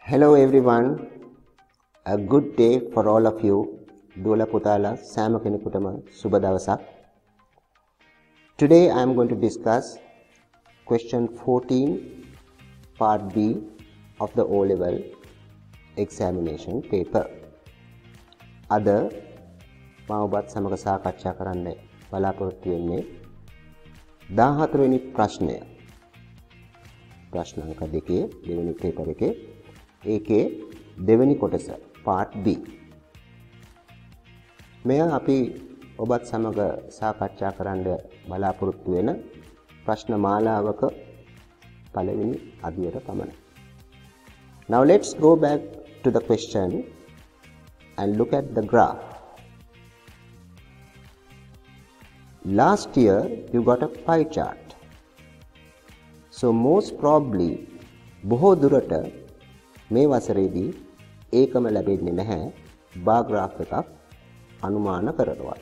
Hello everyone, a good day for all of you. Dula Putala, Sama Kenikutama, Suba Davasak. Today I am going to discuss question 14, part B of the O-level examination paper. Ada මාවබත් සමග සාකච්ඡා කරන්න බලාපොරොත්තු වෙන්නේ 14 වෙනි ප්‍රශ්නය. ප්‍රශ්න අංක 2 දෙවෙනි පේපර් එකේ ඒකේ දෙවෙනි කොටස part B. මෙය අපි ඔබත් සමග සාකච්ඡා කරන්න බලාපොරොත්තු වෙන ප්‍රශ්න මාලාවක පළවෙනි අදියර පමණයි. Now let's go back to the question and look at the graph. Last year you got a pie chart. So most probably බොහෝ දුරට මේ වසරේදී ඒකම ලැබෙන්නේ නැහැ bar graph එකක් අනුමාන කරනවා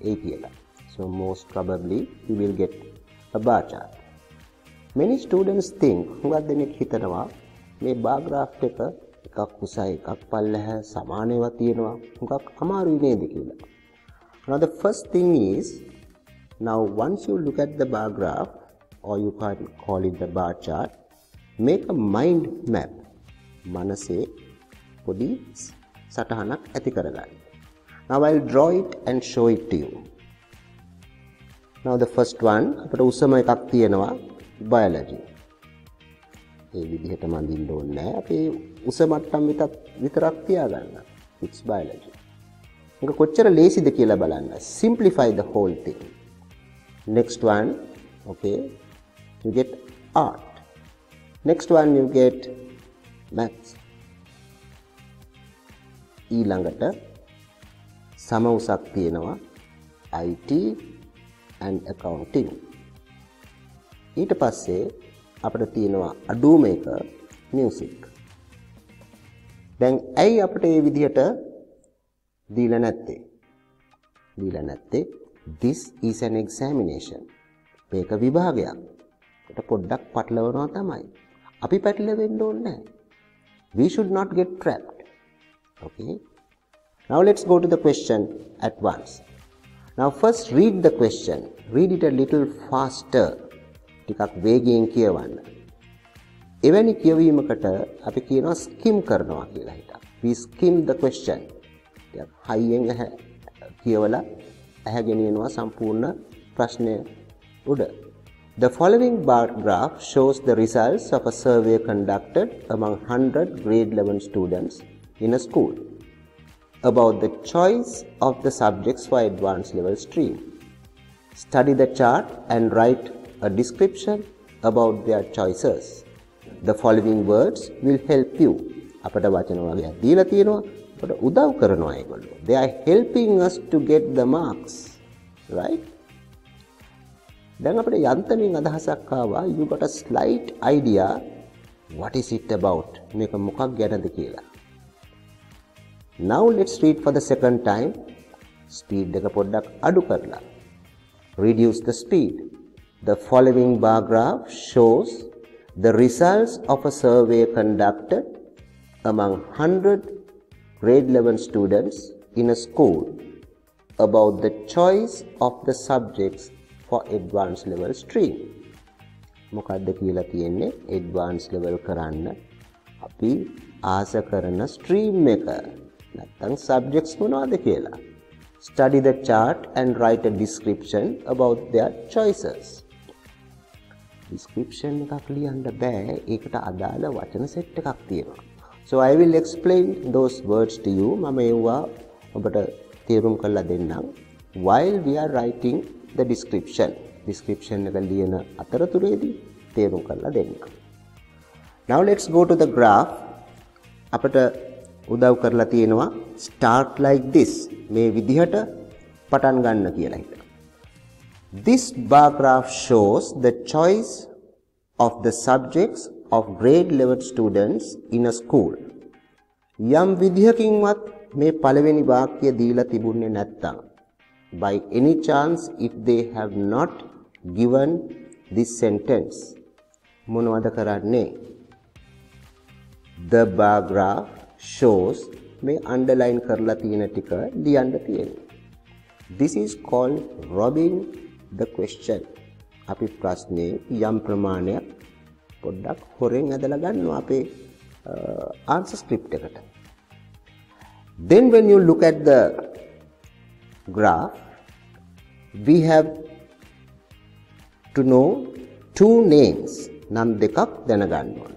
ඒ කියලා. So most probably you will get a bar chart. Many students think හුඟක් දෙනෙක් හිතනවා මේ bar graph එක එකක් උසයි එකක් පල්ලෙහ සමාන ඒවා තියෙනවා හුඟක් අමාරුයි නේද කියලා. Now the first thing is, now once you look at the bar graph, or you can call it the bar chart, make a mind map. මනසේ පොඩි සටහනක් ඇති කරගන්න. Now I'll draw it and show it to you. Now the first one, අපිට උසම එකක් තියෙනවා biology. ඒ විදිහට මඳින්න ඕනේ නැහැ. අපි උස මට්ටම් විතරක් තියාගන්න. It's biology. මේක කොච්චර ලේසිද කියලා බලන්න. Simplify the whole thing. Next one, okay, you get art. Next one you get maths. ඊළඟට සම උසක් තියෙනවා IT and accounting. ඊට පස්සේ අපිට තියෙනවා අඩුම එක music. දැන් ඇයි අපිට මේ විදිහට දීලා නැත්තේ? This is an examination. මේක විභාගයක්. ඒකට පොඩ්ඩක් පටලවනවා තමයි. අපි පැටලෙන්න ඕනේ නැහැ. We should not get trapped. Okay. Now let's go to the question at once. Now first read the question. Read it a little faster. ටිකක් වේගයෙන් කියවන්න. එවැනි කියවීමකට අපි කියනවා skim කරනවා කියලා හිතා. We skim the question. ටිකක් හයියෙන් කියවලා ඇහැගෙනියනවා සම්පූර්ණ ප්‍රශ්නය උඩ. The following bar graph shows the results of a survey conducted among 100 grade 11 students in a school about the choice of the subjects for advanced level stream. Study the chart and write a description about their choices. The following words will help you. අපට වචන වගේක් දීලා තියෙනවා. අපට උදව් කරනවා ඒගොල්ලෝ. They are helping us to get the marks. Right? දැන් අපිට යන්තමින් අදහසක් ආවා, you got a slight idea what is it about, මේක මොකක් ගැනද කියලා. Now let's read for the second time. Speed එක පොඩ්ඩක් අඩු කරලා. Reduce the speed. The following bar graph shows the results of a survey conducted among 100 grade 11 students in a school about the choice of the subjects for advanced level stream. මොකක්ද කියලා තියෙන්නේ advanced level කරන්න අපි ආස කරන stream එක නැත්නම් subjects මොනවද කියලා. Study the chart and write a description about their choices. Description එකක් ලියන්න බෑ, ඒකට අදාළ වචන සෙට් එකක් තියෙනවා. So I will explain those words to you. මම ඒවා ඔබට තේරුම් කරලා දෙන්නම් while we are writing the description. Description එක ලියන අතරතුරේදී තේරුම් කරලා දෙන්න. Now let's go to the graph. අපට උදව් කරලා තියෙනවා start like this. මේ විදිහට පටන් ගන්න කියලා හිතන්න. This bar graph shows the choice of the subjects of grade 11 students in a school. යම් විදිහකින්වත් මේ පළවෙනි වාක්‍යය දීලා තිබුණේ නැත්තම්, by any chance if they have not given this sentence, මොනවද කරන්නේ? The bar graph shows මේ underline කරලා තියෙන ටික ලියන්න තියෙනවා. This is called robbing the question. අපි ප්‍රශ්නේ යම් ප්‍රමාණයක් පොඩ්ඩක් හොරෙන් ඇදලා ගන්නවා අපේ answer script එකට. Then when you look at the graph, we have to know two names. නම් දෙකක් දැනගන්න ඕන.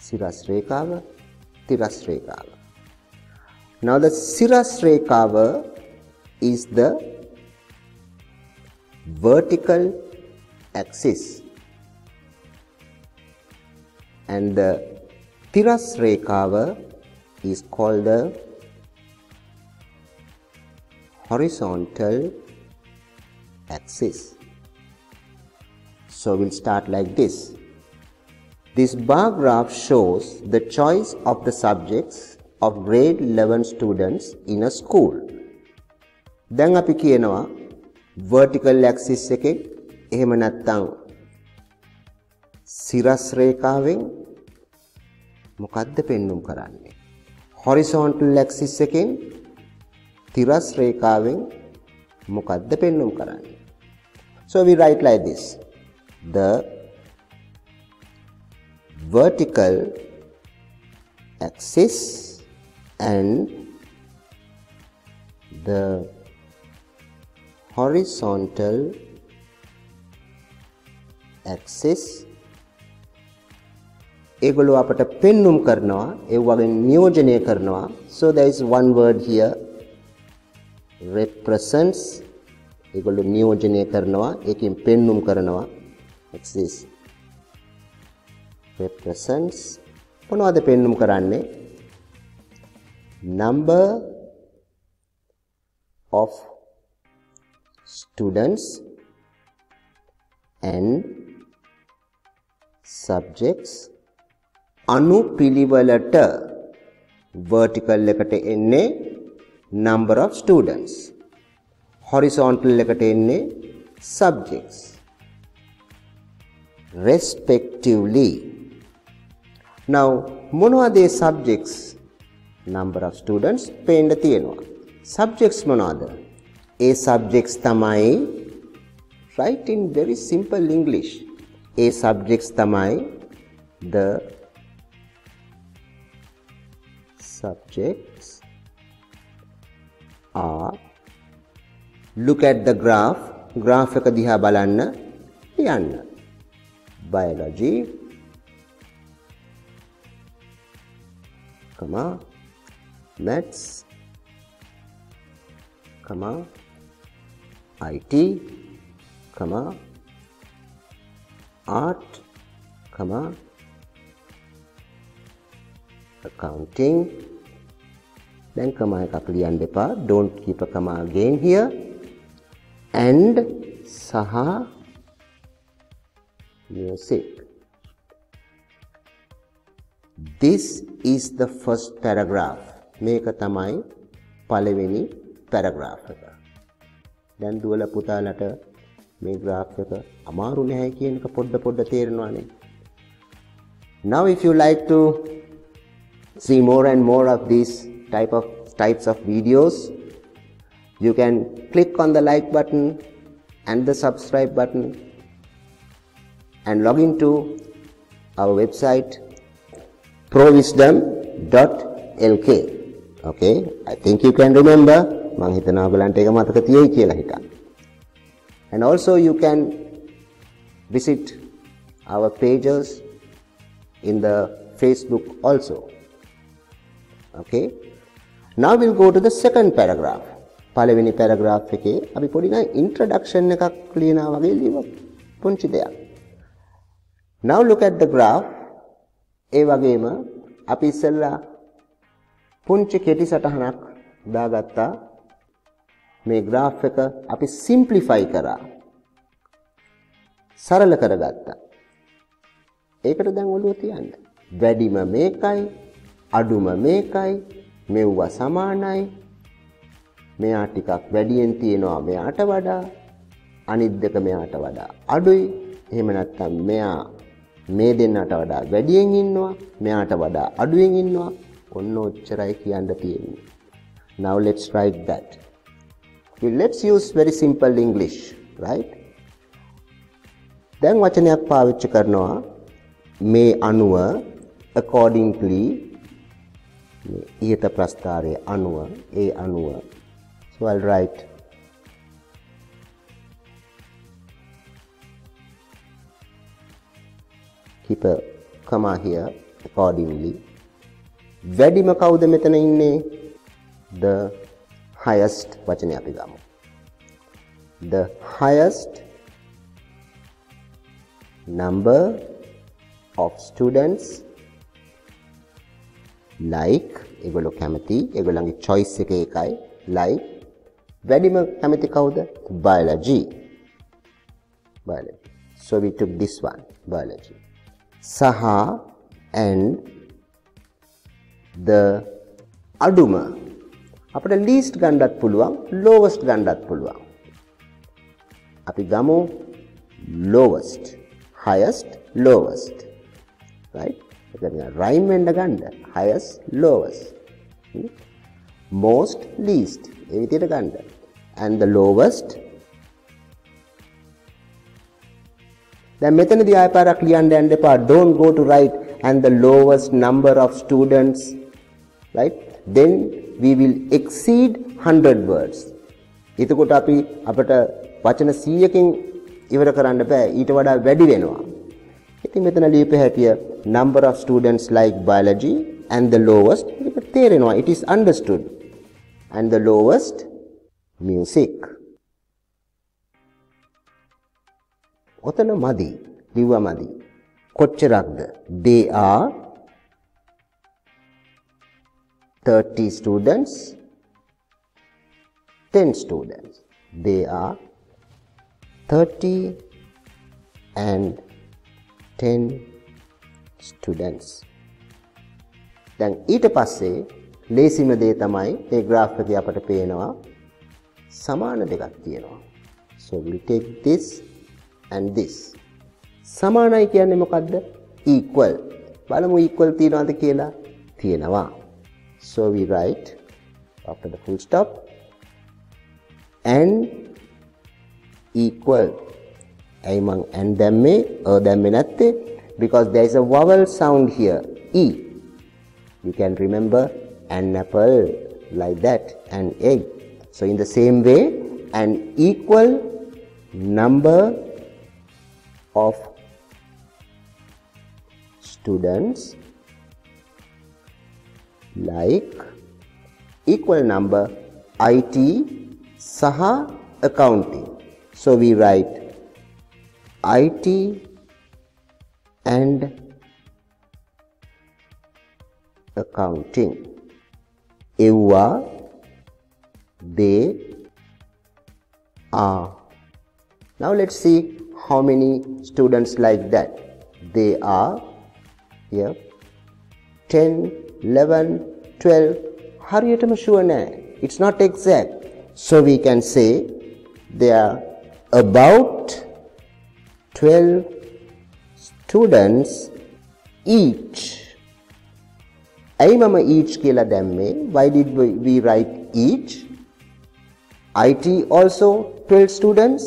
සිරස් රේඛාව, තිරස් රේඛාව. Now the සිරස් Rekava is the vertical axis and the tiras rekava is called the horizontal axis. So we'll start like this. This bar graph shows the choice of the subjects of grade 11 students in a school. දැන් අපි කියනවා vertical axis එකේ එහෙම නැත්නම් සිරස් රේඛාවෙන් මොකද්ද පෙන්වුම් කරන්නේ? horizontal axis එකෙන් තිරස් රේඛාවෙන් මොකද්ද පෙන්වුම් කරන්නේ? So we write like this. The vertical axis and the horizontal axis ඒගොල්ලෝ අපට පෙන්눔 කරනවා ඒ වගේ නියෝජනය කරනවා. So there is one word here, represents. ඒගොල්ලෝ නියෝජනය කරනවා ඒකෙන් පෙන්눔 කරනවා. axis represents මොනවද පෙන්눔 කරන්නේ? number of students and subjects අනුපිළිවෙලට vertical එකට එන්නේ number of students, horizontal එකට එන්නේ subjects respectively. Now මොනවද ඒ subjects? number of students පේන්න තියෙනවා. subjects මොනවද? ඒ subjects තමයි, write in very simple English, A subjects තමයි the subjects are, look at the graph, graph එක දිහා බලන්න ලියන්න. biology, maths, IT, art, accounting. Then comma එකක් ලියන්න එපා. Don't keep a comma again here. And සහ music. This is the first paragraph. මේක තමයි පළවෙනි paragraph එක. දැන් දුවලා පුතාලට මේ graph එක අමාරු නැහැ කියන එක පොඩ්ඩ තේරෙනවානේ. Now if you like to see more and more of these types of videos, you can click on the like button and the subscribe button and log into our website prowisdom.lk. Okay, I think you can remember. මං හිතනවා ඔයගලන්ට ඒක මතක තියෙයි කියලා හිතා. And also you can visit our pages in the Facebook also. Okay, now we'll go to the second paragraph. පළවෙනි paragraph එකේ අපි පොඩි නා introduction එකක් ලියනවා වගේ ලියමු. පුංචි දෙයක්. Now look at the graph. ඒ වගේම අපි ඉස්සෙල්ලා පුංචි කෙටි සටහනක් දාගත්තා. මේ graph එක අපි simplify කරා. සරල කරගත්තා. ඒකට දැන් ඔළුව තියන්න. වැඩිම මේකයි, අඩුම මේකයි, මෙව්ව සමානයි. මෙයා ටිකක් වැඩියෙන් තියෙනවා මෙයාට වඩා, අනිත් දෙක මෙයාට වඩා අඩුයි. එහෙම නැත්නම් මෙයා මේ දෙන්නට වඩා වැඩියෙන් ඉන්නවා, මෙයාට වඩා අඩුවෙන් ඉන්නවා. ඔන්න ඔච්චරයි කියන්න තියෙන්නේ. Now let's write that. Okay, let's use very simple English, right? දැන් වචනයක් පාවිච්චි කරනවා මේ අණුව accordingly ඉහත ප්‍රස්ථාරයේ අණුව ඒ අණුව. So I'll write keep a comma here accordingly. වැඩිම කවුද මෙතන ඉන්නේ? The highest වචනය අපි ගමු. The highest number of students like ඒගොල්ලෝ කැමති ඒගොල්ලන්ගේ choice එක එකයි like වැඩිම කැමති කවුද? biology. So we took this one, biology. Saha and the aduma අපිට least ගන්නත් පුළුවන් lowest ගන්නත් පුළුවන්. අපි ගමු lowest, highest, lowest, right? එතන rhyme වෙන්න ගන්න highest, lowest, most, least ඒ විදිහට ගන්න. And the lowest. දැන් මෙතනදී ආය පාරක් ලියන්න යන්න එපා. Don't go to write and the lowest number of students, right? Then we will exceed 100 words. එතකොට අපි අපිට වචන 100කින් ඉවර කරන්න බෑ. ඊට වඩා වැඩි වෙනවා. ඉතින් මෙතන ලියපු හැටිය number of students like biology and the lowest ඒක තේරෙනවා. It is understood. And the lowest music. ඔතන මදි. ලිව්වා මදි. කොච්චරක්ද? They are 30 students, 10 students. They are 30 and 10 students. දැන් ඊට පස්සේ ලේසිම දේ තමයි මේ graph එකේ අපට පේනවා සමාන දෙකක් තියෙනවා. So we'll take this and this. සමානයි කියන්නේ මොකද්ද? Equal. බලමු equal තියනවද කියලා. තියෙනවා. So we write after the full stop and equal. ඇයි මං and දැම්මේ? දැම්මේ නැත්තේ? Because there is a vowel sound here. E. You can remember an apple like that, an egg. So in the same way, an equal number of students like equal number IT saha accounting. So we write IT and accounting. Ewa they are. Now let's see how many students like that. They are here 10, 11, 12. හරියටම sure නෑ. It's not exact. So we can say they are about 12 students each. ඇයි මම each කියලා දැම්මේ? Why did we write each? IT also 12 students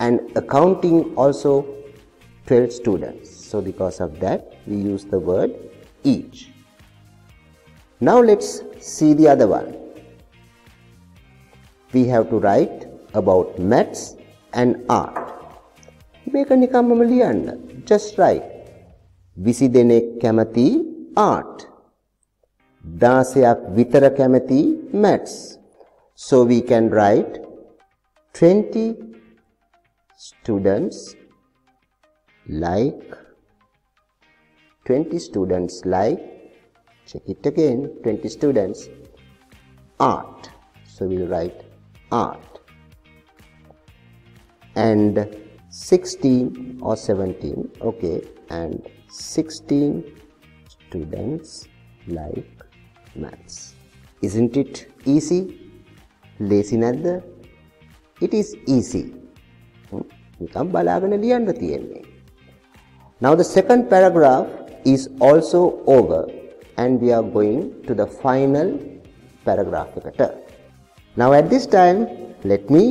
and accounting also 12 students. So because of that we use the word each. Now let's see the other one. We have to write about maths and art. මේක නිකම්ම ලියන්න. Just write. 20 දෙනෙක් කැමති art. 16ක් විතර කැමති maths. So we can write 20 students like 20 students like, check it again, 20 students art. So we'll write art. And 16 or 17, okay, and 16 students like maths. Isn't it easy? Lazy නැද්ද? It is easy. නිකම් බලාගෙන ලියන්න තියෙන්නේ. Now the second paragraph is also over and we are going to the final paragraph. Now at this time, let me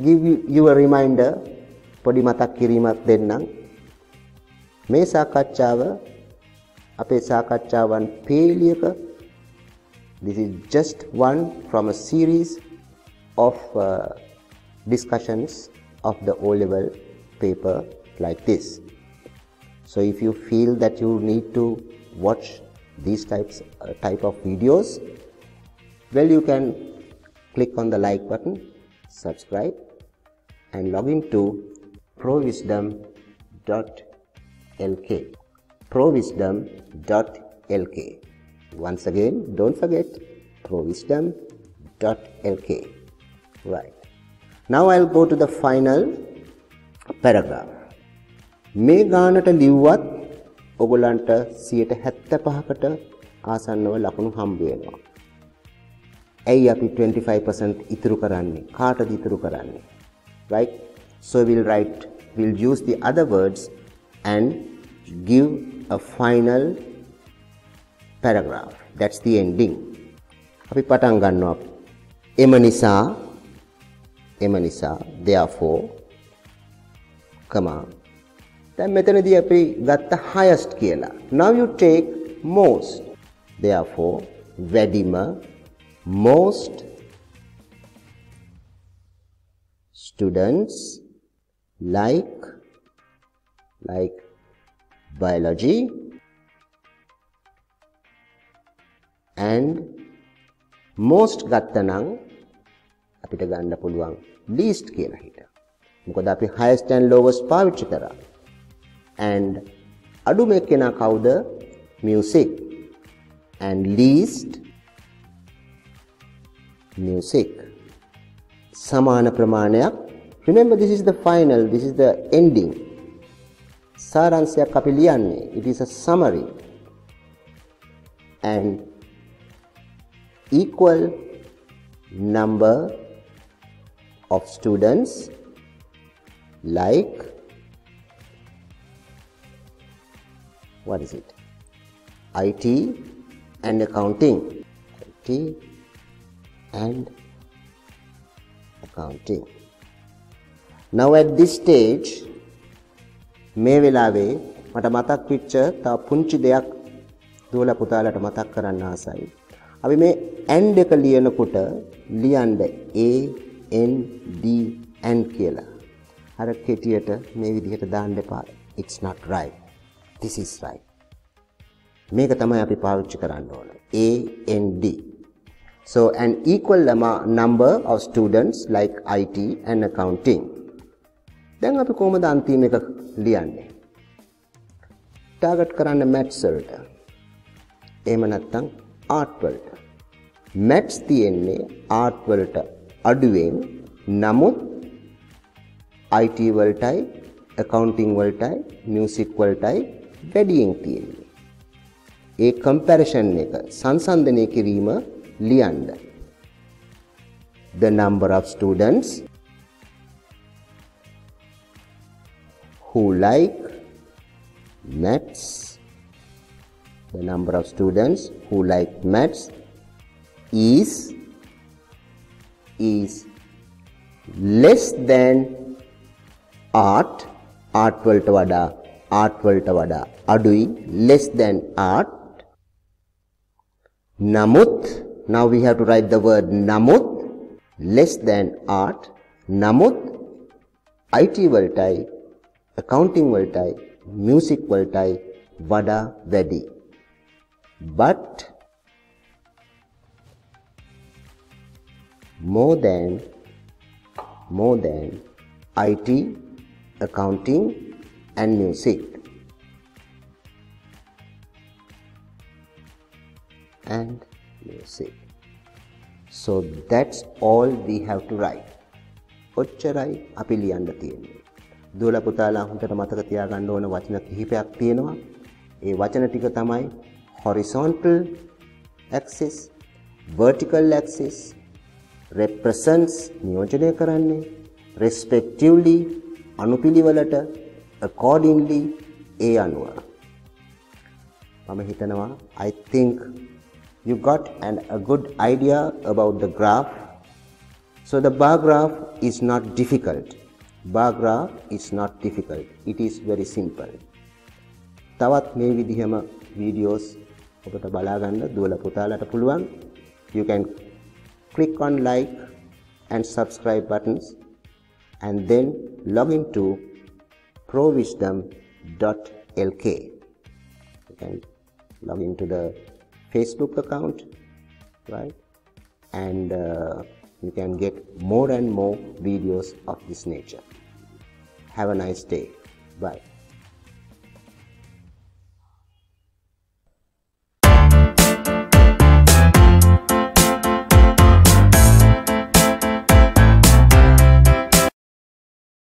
give you a reminder. පොඩි මතක් කිරීමක් දෙන්නම්. මේ සාකච්ඡාව අපේ සාකච්ඡාවන් පේලියක. This is just one from a series of discussions of the O-level paper like this. So if you feel that you need to watch these type of videos, well, you can click on the like button, subscribe, and log into prowisdom.lk. prowisdom.lk. Once again, don't forget prowisdom.lk. Right. Now I'll go to the final paragraph. මේ ගානට ලිව්වත් ඔයගොල්ලන්ට 75%කට ආසන්නව ලකුණු හම්බ වෙනවා. ඇයි අපි 25% ඉතුරු කරන්නේ? කාටද ඉතුරු කරන්නේ? Right? So we'll use the other words and give a final paragraph. That's the ending. අපි පටන් ගන්නවා. එම නිසා, therefore, comma. දැන් මෙතනදී අපි ගත්ත highest කියලා. Now you take most. Therefore, වැඩිම, most students like biology and most ගත්තනම් අපිට ගන්න පුළුවන් least කියලා හිත. මොකද අපි highest and lowest පාවිච්චි කරා. And අඩුම කෙනා කවුද? music. And least music. සමාන ප්‍රමාණයක්. Remember, this is the final, this is the ending. සාරාංශයක් අපි ලියන්නේ. It is a summary. And equal number of students like, what is it? IT and accounting. IT and accounting. Now at this stage, මේ වෙලාවේ මට මතක් වෙච්ච තව පුංචි දෙයක් දුවලා පුතාලට මතක් කරන්න ආසයි. අපි මේ and එක ලියනකොට ලියන්න A N D and කියලා. අර කෙටියට මේ විදිහට දාන්න එපා. It's not right. This is right. මේක තමයි අපි පාවිච්චි කරන්න ඕන. A N D. So an equal number of students like IT and accounting. දැන් අපි කොහොමද අන්තිම එක ලියන්නේ? ටාගට් කරන්න maths වලට. එහෙම නැත්නම් art වලට. maths තියෙන්නේ art වලට අඩුවෙන්. නමුත් IT වලටයි, accounting වලටයි, music වලටයි වැඩියෙන් තියෙන්නේ. ඒ comparison එක සංසන්දනය කිරීම ලියන්න. The number of students who like maths, the number of students who like maths is less than art වලට වඩා අඩුයි, less than art. නමුත්, now we have to write the word නමුත්, less than art. නමුත් IT වලටයි, accounting වලටයි, music වලටයි වඩා වැඩි. But more than IT, accounting and music. And music. So that's all we have to write. ඔච්චරයි අපි ලියන්න තියෙන්නේ. දුවලා පුතාලා හොඳට මතක තියාගන්න ඕන වචන කිහිපයක් තියෙනවා. ඒ වචන ටික තමයි horizontal axis, vertical axis, represents නියෝජනය කරන්නේ, respectively අනුපිළිවෙලට, accordingly ඒ අනුව මම හිතනවා I think you got a good idea about the graph. So the bar graph is not difficult. Bar graph is not difficult. It is very simple. තවත් මේ විදිහම videos ඔබට බලා ගන්න දුවලා පුතාලට පුළුවන්. You can click on like and subscribe buttons and then log into prowisdom.lk. You can log into the Facebook account, right? And you can get more and more videos of this nature. Have a nice day. Bye.